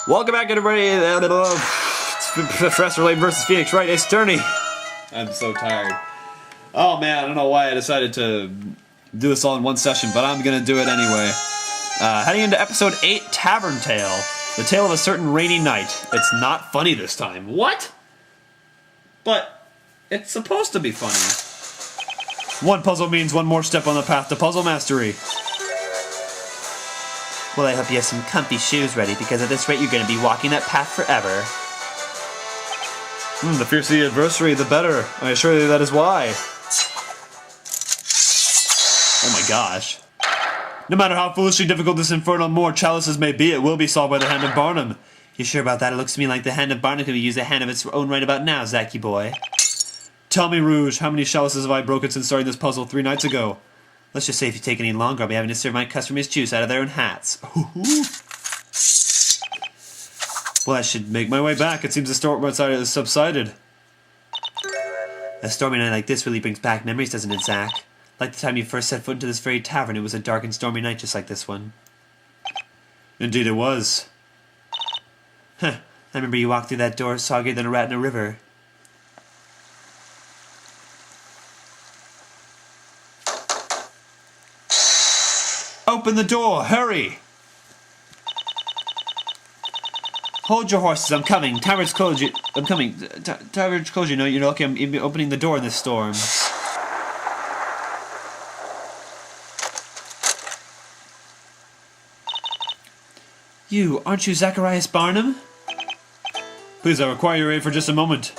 Welcome back, everybody. It's Professor Layton versus Phoenix Wright. It's Turney. I'm so tired. Oh man, I don't know why I decided to do this all in one session, but I'm gonna do it anyway. Heading into episode 8, Tavern Tale. The tale of a certain rainy night. It's not funny this time. What? But it's supposed to be funny. One puzzle means one more step on the path to puzzle mastery. Well, I hope you have some comfy shoes ready, because at this rate you're going to be walking that path forever. The fiercer the adversary, the better. I assure you that is why. Oh my gosh. No matter how foolishly difficult this infernal more chalices may be, it will be solved by the hand of Barnum. You sure about that? It looks to me like the hand of Barnum could be used a hand of its own right about now, Zacky boy. Tell me, Rouge, how many chalices have I broken since starting this puzzle 3 nights ago? Let's just say if you take any longer, I'll be having to serve my customers juice out of their own hats. Well, I should make my way back. It seems the storm outside has subsided. A stormy night like this really brings back memories, doesn't it, Zach? Like the time you first set foot into this very tavern, it was a dark and stormy night just like this one. Indeed it was. Huh. I remember you walked through that door soggier than a rat in a river. Open the door! Hurry! Hold your horses, I'm coming. Tavern's closed. I'm coming. Tavern's closed. You know, you're lucky I'm opening the door in this storm. Aren't you Zacharias Barnum? Please, I require your aid for just a moment.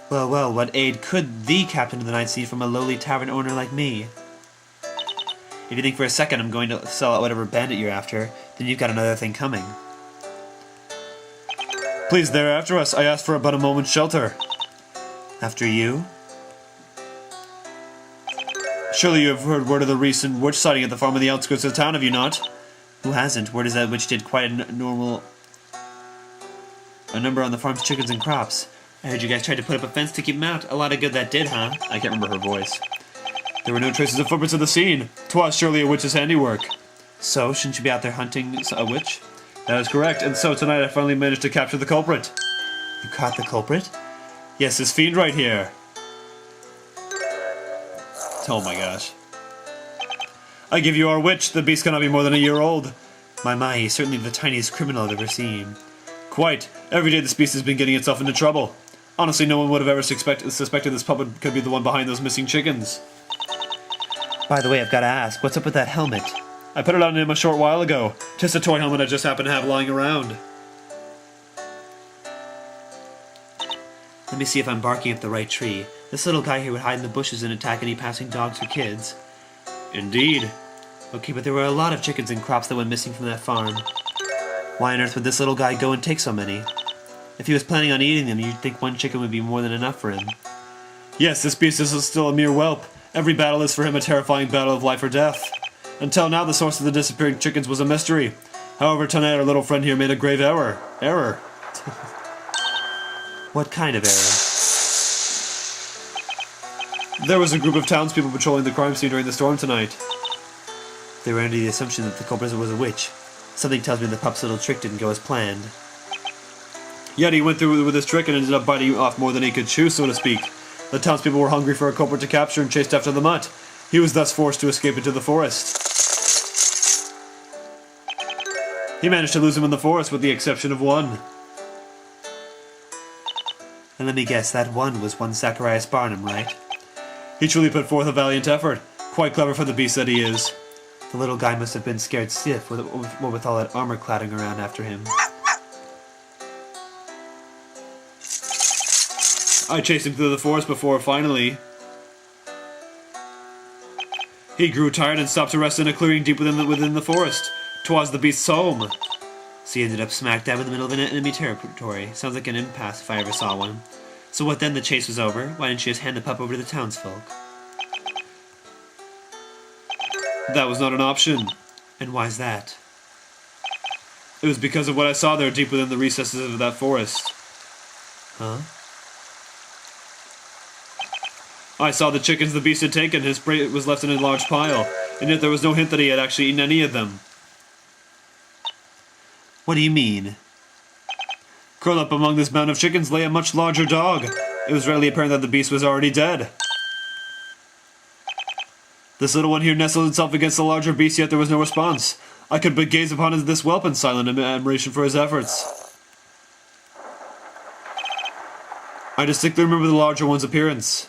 Well, what aid could the captain of the night need from a lowly tavern owner like me? If you think for a second I'm going to sell out whatever bandit you're after, then you've got another thing coming. Please, they're after us. I asked for but a moment's shelter. After you? Surely you have heard word of the recent witch sighting at the farm on the outskirts of town, have you not? Who hasn't? Word is that witch did quite a number on the farm's chickens and crops. I heard you guys tried to put up a fence to keep them out. A lot of good that did, huh? I can't remember her voice. There were no traces of footprints at the scene. 'Twas surely a witch's handiwork. So, shouldn't you be out there hunting a witch? That is correct, and so tonight I finally managed to capture the culprit. You caught the culprit? Yes, this fiend right here. Oh my gosh. I give you our witch. The beast cannot be more than a year old. My, he's certainly the tiniest criminal I've ever seen. Quite. Every day this beast has been getting itself into trouble. Honestly, no one would have ever suspected this puppet could be the one behind those missing chickens. By the way, I've got to ask, what's up with that helmet? I put it on him a short while ago. Just a toy helmet I just happened to have lying around. Let me see if I'm barking up the right tree. This little guy here would hide in the bushes and attack any passing dogs or kids. Indeed. Okay, but there were a lot of chickens and crops that went missing from that farm. Why on earth would this little guy go and take so many? If he was planning on eating them, you'd think one chicken would be more than enough for him. Yes, this beast is still a mere whelp. Every battle is for him a terrifying battle of life or death. Until now, the source of the disappearing chickens was a mystery. However, tonight our little friend here made a grave error. What kind of error? There was a group of townspeople patrolling the crime scene during the storm tonight. They were under the assumption that the culprit was a witch. Something tells me the pup's little trick didn't go as planned. Yet he went through with his trick and ended up biting off more than he could chew, so to speak. The townspeople were hungry for a culprit to capture and chased after the mutt. He was thus forced to escape into the forest. He managed to lose him in the forest with the exception of one. And let me guess, that one was one Zacharias Barnum, right? He truly put forth a valiant effort. Quite clever for the beast that he is. The little guy must have been scared stiff with all that armor clattering around after him. I chased him through the forest before, finally, he grew tired and stopped to rest in a clearing deep within the forest. 'Twas the beast's home. So he ended up smack dab in the middle of an enemy territory. Sounds like an impasse if I ever saw one. So what then? The chase was over? Why didn't you just hand the pup over to the townsfolk? That was not an option. And why's that? It was because of what I saw there deep within the recesses of that forest. Huh? I saw the chickens the beast had taken. His prey was left in a large pile, and yet there was no hint that he had actually eaten any of them. What do you mean? Curled up among this mound of chickens lay a much larger dog. It was readily apparent that the beast was already dead. This little one here nestled itself against the larger beast, yet there was no response. I could but gaze upon this whelp in silent admiration for his efforts. I distinctly remember the larger one's appearance.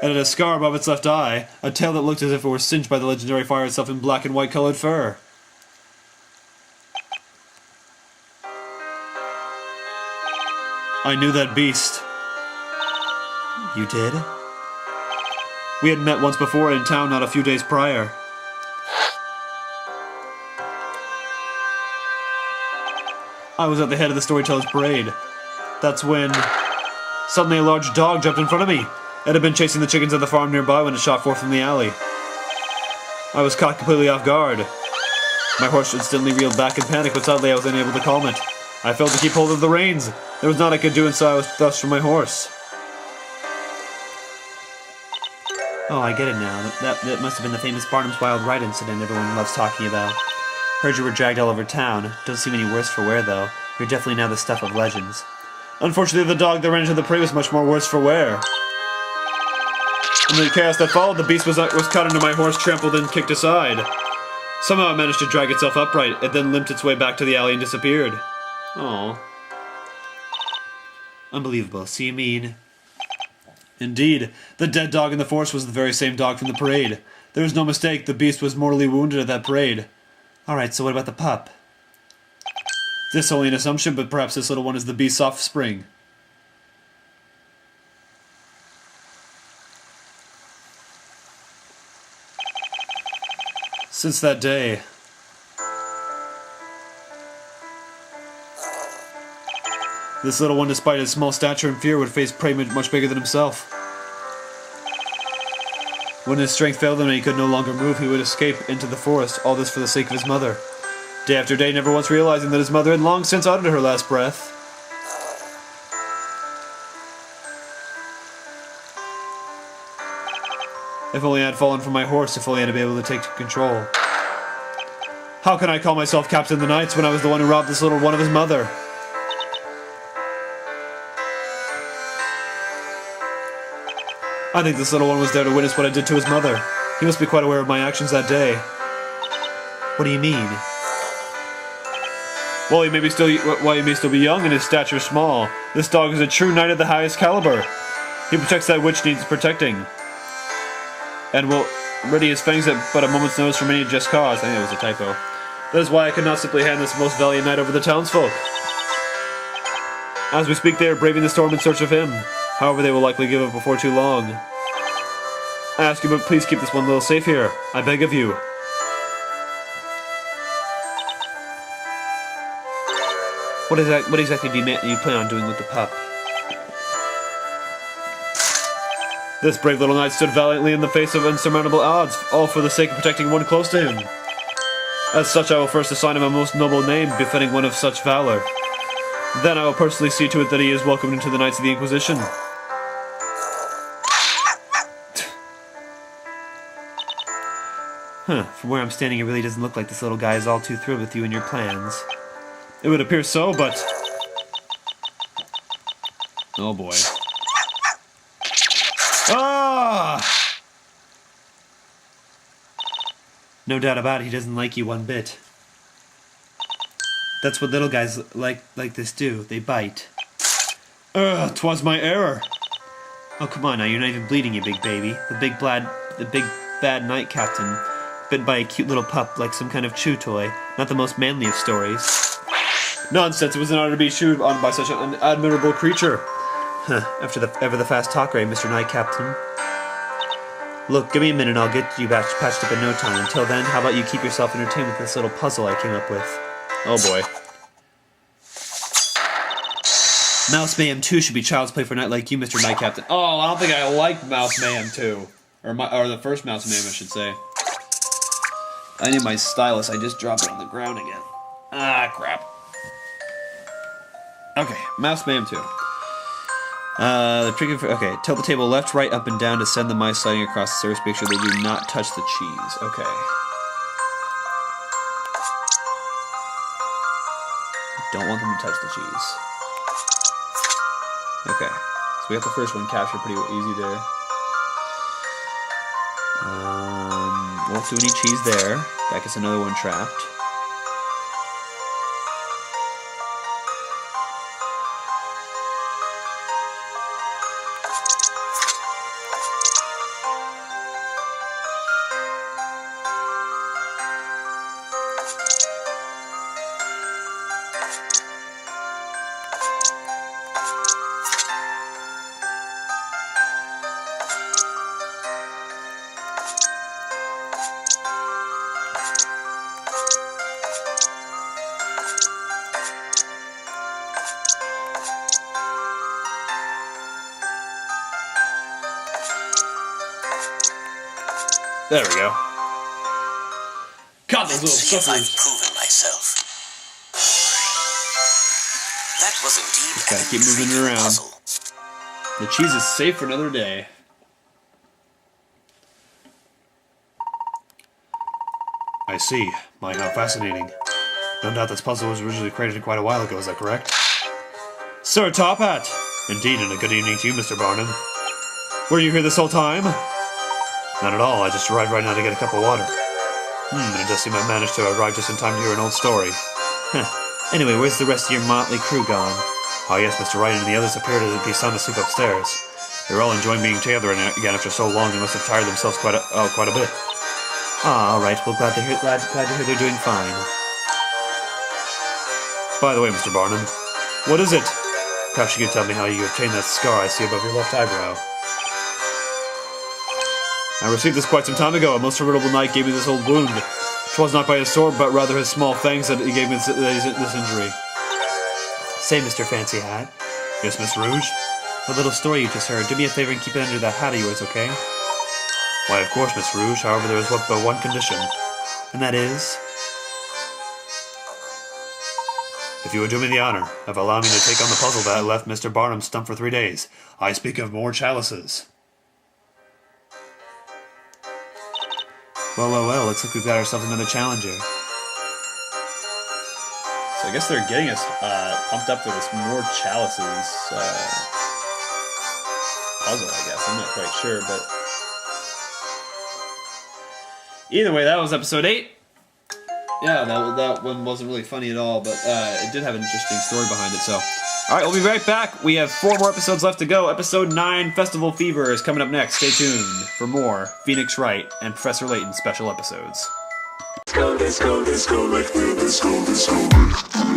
It had a scar above its left eye, a tail that looked as if it were singed by the legendary fire itself in black and white colored fur. I knew that beast. You did? We had met once before in town not a few days prior. I was at the head of the storyteller's parade. That's when suddenly a large dog jumped in front of me. It had been chasing the chickens at the farm nearby when it shot forth from the alley. I was caught completely off guard. My horse instantly reeled back in panic, but sadly I was unable to calm it. I failed to keep hold of the reins. There was naught I could do, and so I was thrust from my horse. Oh, I get it now. That must have been the famous Barnum's Wild Ride incident everyone loves talking about. Heard you were dragged all over town. Don't seem any worse for wear, though. You're definitely now the stuff of legends. Unfortunately, the dog that ran into the prey was much more worse for wear. In the chaos that followed, the beast was caught under my horse, trampled, and kicked aside. Somehow it managed to drag itself upright. It then limped its way back to the alley and disappeared. Aww. Unbelievable. So you mean... Indeed, the dead dog in the forest was the very same dog from the parade. There was no mistake, the beast was mortally wounded at that parade. Alright, so what about the pup? This is only an assumption, but perhaps this little one is the beast's offspring. Since that day, this little one, despite his small stature and fear, would face prey much bigger than himself. When his strength failed him and he could no longer move, he would escape into the forest, all this for the sake of his mother. Day after day, never once realizing that his mother had long since uttered her last breath. If only I had fallen from my horse, if only I had been able to take control. How can I call myself Captain of the Knights when I was the one who robbed this little one of his mother? I think this little one was there to witness what I did to his mother. He must be quite aware of my actions that day. What do you mean? While he may still be young and his stature small, this dog is a true knight of the highest caliber. He protects that which needs protecting, and will ready his fangs at but a moment's notice from any just cause. I think it was a typo. That is why I could not simply hand this most valiant knight over the townsfolk. As we speak, they are braving the storm in search of him. However, they will likely give up before too long. I ask you, but please keep this one little safe here. I beg of you. What exactly do you plan on doing with the pup? This brave little knight stood valiantly in the face of insurmountable odds, all for the sake of protecting one close to him. As such, I will first assign him a most noble name, befitting one of such valor. Then I will personally see to it that he is welcomed into the Knights of the Inquisition. From where I'm standing, it really doesn't look like this little guy is all too thrilled with you and your plans. It would appear so, but... Oh boy. Ah! No doubt about it, he doesn't like you one bit. That's what little guys like this do. They bite. 'Twas my error. Oh, come on now, you're not even bleeding, you big baby. The big bad knight captain, bitten by a cute little pup like some kind of chew toy. Not the most manly of stories. Nonsense, it was an honor to be chewed on by such an admirable creature. After the fast talk rate, Mr. Knight Captain. Look, give me a minute and I'll get you patched up in no time. Until then, how about you keep yourself entertained with this little puzzle I came up with? Oh boy. Mouse Mayhem 2 should be child's play for a knight like you, Mr. Knight Captain. Oh, I don't think I like Mouse Mayhem 2. Or the first Mouse Mayhem, I should say. I need my stylus. I just dropped it on the ground again. Ah, crap. Okay, Mouse Mayhem 2. Okay, tilt the table left, right, up, and down to send the mice sliding across the surface. Make sure they do not touch the cheese. Okay. shouldn't touch the cheese. Okay, so we got the first one captured pretty easy there. Won't do any cheese there. That gets another one trapped. There we go. God, those little See if I've suckers. proven myself. That was indeed Gotta an keep moving it intriguing around. puzzle. The cheese is safe for another day. I see. My, how fascinating. No doubt this puzzle was originally created quite a while ago, is that correct? Sir Top Hat! Indeed, and a good evening to you, Mr. Barnum. Were you here this whole time? Not at all, I just arrived right now to get a cup of water. And it does seem I managed to arrive just in time to hear an old story. Anyway, where's the rest of your motley crew gone? Oh yes, Mr. Wright and the others appear to be sound asleep upstairs. They're all enjoying being together again after so long. They must have tired themselves quite a bit. Ah, all right. Well, glad to hear they're doing fine. By the way, Mr. Barnum, what is it? Perhaps you could tell me how you obtained that scar I see above your left eyebrow. I received this quite some time ago. A most formidable knight gave me this old wound. 'Twas not by his sword, but rather his small fangs that he gave me this injury. Say, Mr. Fancy Hat. Yes, Miss Rouge? The little story you just heard. Do me a favor and keep it under that hat of yours, okay? Why, of course, Miss Rouge. However, there is but one condition. And that is? If you would do me the honor of allowing me to take on the puzzle that left Mr. Barnum stumped for 3 days. I speak of more chalices. Well, looks like we've got ourselves another challenger. So I guess they're getting us pumped up for this more chalices puzzle, I guess. I'm not quite sure, but... Either way, that was episode 8. Yeah, that one wasn't really funny at all, but it did have an interesting story behind it, so... Alright, we'll be right back. We have 4 more episodes left to go. Episode 9, Festival Fever, is coming up next. Stay tuned for more Phoenix Wright and Professor Layton special episodes. Let's go, like the disco.